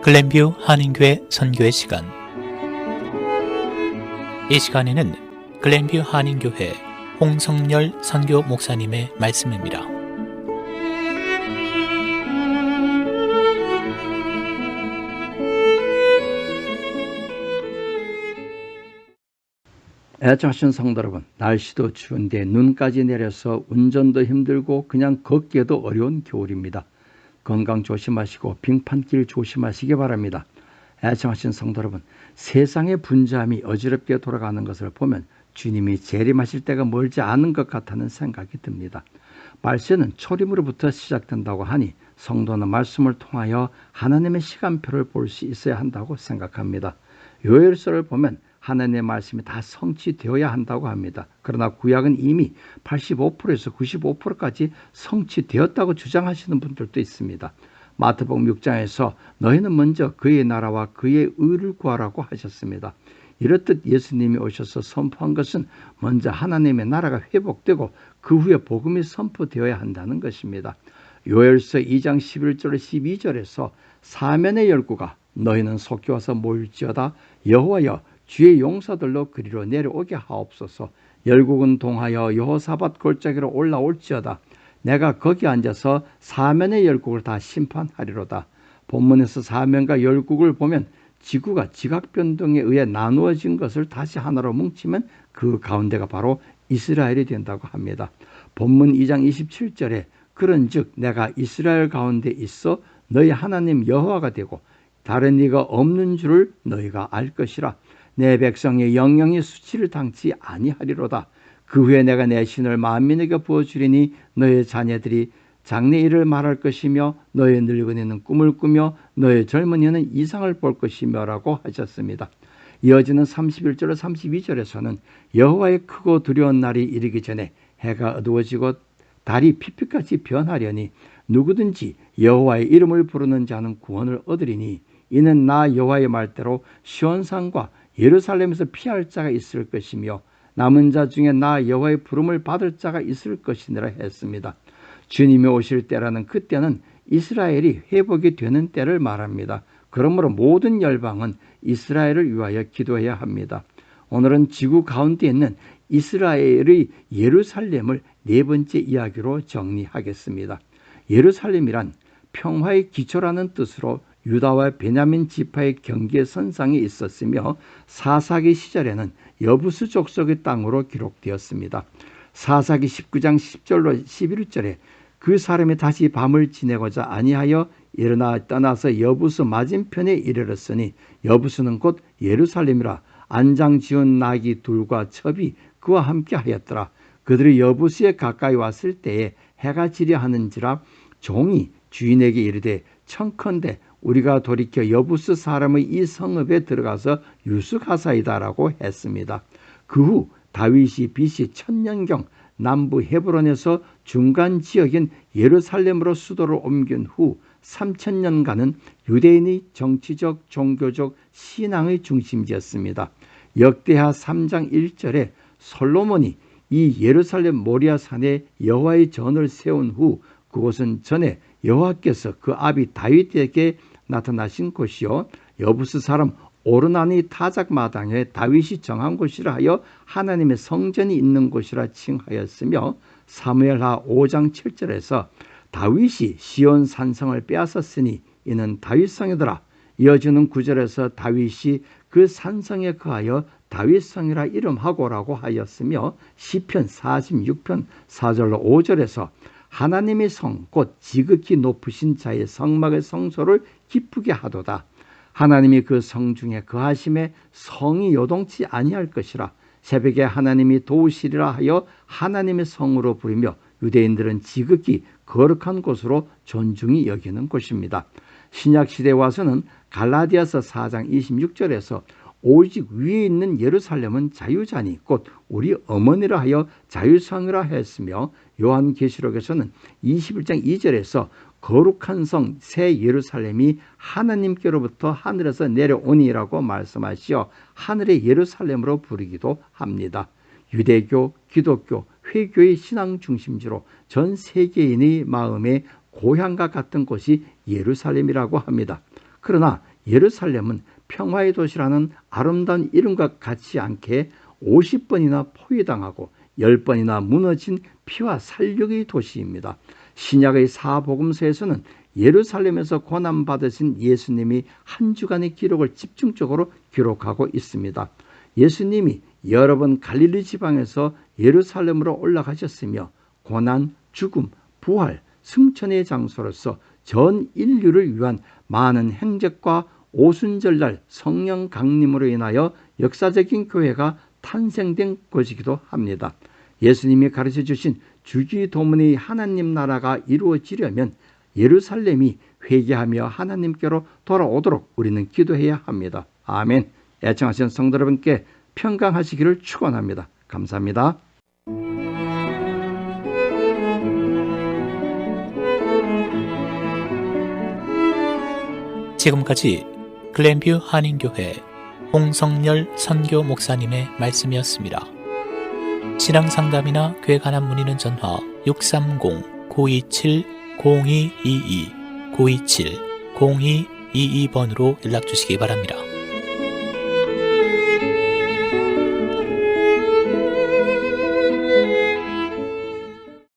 글렌뷰 한인교회 선교의 시간. 이 시간에는 글렌뷰 한인교회 홍성열 선교 목사님의 말씀입니다. 애청하신 성도 여러분, 날씨도 추운데 눈까지 내려서 운전도 힘들고 그냥 걷기에도 어려운 겨울입니다. 건강 조심하시고 빙판길 조심하시기 바랍니다. 애청하신 성도 여러분, 세상의 분주함이 어지럽게 돌아가는 것을 보면 주님이 재림하실 때가 멀지 않은 것 같다는 생각이 듭니다. 말세는 초림으로부터 시작된다고 하니 성도는 말씀을 통하여 하나님의 시간표를 볼 수 있어야 한다고 생각합니다. 요엘서를 보면 하나님의 말씀이 다 성취되어야 한다고 합니다. 그러나 구약은 이미 85%에서 95%까지 성취되었다고 주장하시는 분들도 있습니다. 마태복음 6장에서 너희는 먼저 그의 나라와 그의 의를 구하라고 하셨습니다. 이렇듯 예수님이 오셔서 선포한 것은 먼저 하나님의 나라가 회복되고 그 후에 복음이 선포되어야 한다는 것입니다. 요엘서 2장 11절 12절에서 사면의 열구가 너희는 속히 와서 모일지어다 여호와여 주의 용사들로 그리로 내려오게 하옵소서. 열국은 동하여 여호사밧 골짜기로 올라올지어다. 내가 거기 앉아서 사면의 열국을 다 심판하리로다. 본문에서 사면과 열국을 보면 지구가 지각변동에 의해 나누어진 것을 다시 하나로 뭉치면 그 가운데가 바로 이스라엘이 된다고 합니다. 본문 2장 27절에 그런즉 내가 이스라엘 가운데 있어 너희 하나님 여호와가 되고 다른 이가 없는 줄을 너희가 알 것이라. 내 백성의 영영이 수치를 당치 아니하리로다. 그 후에 내가 내 신을 만민에게 부어주리니 너의 자녀들이 장래 일을 말할 것이며 너의 늙은이는 꿈을 꾸며 너의 젊은이는 이상을 볼 것이며 라고 하셨습니다. 이어지는 31절 32절에서는 여호와의 크고 두려운 날이 이르기 전에 해가 어두워지고 달이 피피같이 변하려니 누구든지 여호와의 이름을 부르는 자는 구원을 얻으리니 이는 나 여호와의 말대로 시온산과 예루살렘에서 피할 자가 있을 것이며 남은 자 중에 나 여호와의 부름을 받을 자가 있을 것이니라 했습니다. 주님이 오실 때라는 그 때는 이스라엘이 회복이 되는 때를 말합니다. 그러므로 모든 열방은 이스라엘을 위하여 기도해야 합니다. 오늘은 지구 가운데 있는 이스라엘의 예루살렘을 네 번째 이야기로 정리하겠습니다. 예루살렘이란 평화의 기초라는 뜻으로 유다와 베냐민 지파의 경계 선상에 있었으며 사사기 시절에는 여부스 족속의 땅으로 기록되었습니다. 사사기 19장 10절로 11절에 그 사람이 다시 밤을 지내고자 아니하여 일어나 떠나서 여부스 맞은편에 이르렀으니 여부스는 곧 예루살렘이라. 안장 지은 나귀 둘과 첩이 그와 함께 하였더라. 그들이 여부스에 가까이 왔을 때에 해가 지려 하는지라 종이 주인에게 이르되 청컨대 우리가 돌이켜 여부스 사람의 이 성읍에 들어가서 유숙하사이다라고 했습니다. 그 후 다윗이 BC 1000년경 남부 헤브론에서 중간 지역인 예루살렘으로 수도를 옮긴 후 3000년간은 유대인의 정치적, 종교적, 신앙의 중심지였습니다. 역대하 3장 1절에 솔로몬이 이 예루살렘 모리아산에 여호와의 전을 세운 후 그곳은 전에 여호와께서 그 아비 다윗에게 나타나신 곳이요 여부스 사람 오르나니 타작 마당에 다윗이 정한 곳이라 하여 하나님의 성전이 있는 곳이라 칭하였으며 사무엘하 5장 7절에서 다윗이 시온 산성을 빼앗았으니 이는 다윗성이더라. 이어지는 9절에서 다윗이 그 산성에 거하여 다윗성이라 이름하고라고 하였으며 시편 46편 4절로 5절에서 하나님의 성 곧 지극히 높으신 자의 성막의 성소를 기쁘게 하도다. 하나님이 그 성 중에 거하심에 성이 요동치 아니할 것이라. 새벽에 하나님이 도우시리라 하여 하나님의 성으로 부르며 유대인들은 지극히 거룩한 곳으로 존중히 여기는 곳입니다. 신약시대에 와서는 갈라디아서 4장 26절에서 오직 위에 있는 예루살렘은 자유자니 곧 우리 어머니라 하여 자유성이라 했으며 요한계시록에서는 21장 2절에서 거룩한 성 새 예루살렘이 하나님께로부터 하늘에서 내려오니라고 말씀하시어 하늘의 예루살렘으로 부르기도 합니다. 유대교, 기독교, 회교의 신앙 중심지로 전 세계인의 마음의 고향과 같은 곳이 예루살렘이라고 합니다. 그러나 예루살렘은 평화의 도시라는 아름다운 이름과 같지 않게 50번이나 포위당하고 10번이나 무너진 피와 살육의 도시입니다. 신약의 사복음서에서는 예루살렘에서 고난받으신 예수님이 한 주간의 기록을 집중적으로 기록하고 있습니다. 예수님이 여러 번 갈릴리 지방에서 예루살렘으로 올라가셨으며 고난, 죽음, 부활, 승천의 장소로서 전 인류를 위한 많은 행적과 오순절날 성령 강림으로 인하여 역사적인 교회가 탄생된 곳이기도 합니다. 예수님이 가르쳐 주신 주기도문의 하나님 나라가 이루어지려면 예루살렘이 회개하며 하나님께로 돌아오도록 우리는 기도해야 합니다. 아멘. 애청하신 성도 여러분께 평강하시기를 축원합니다. 감사합니다. 지금까지 글렌뷰 한인교회 홍성열 선교 목사님의 말씀이었습니다. 신앙상담이나 교회 관한 문의는 전화 630-927-0222 927-0222번으로 연락주시기 바랍니다.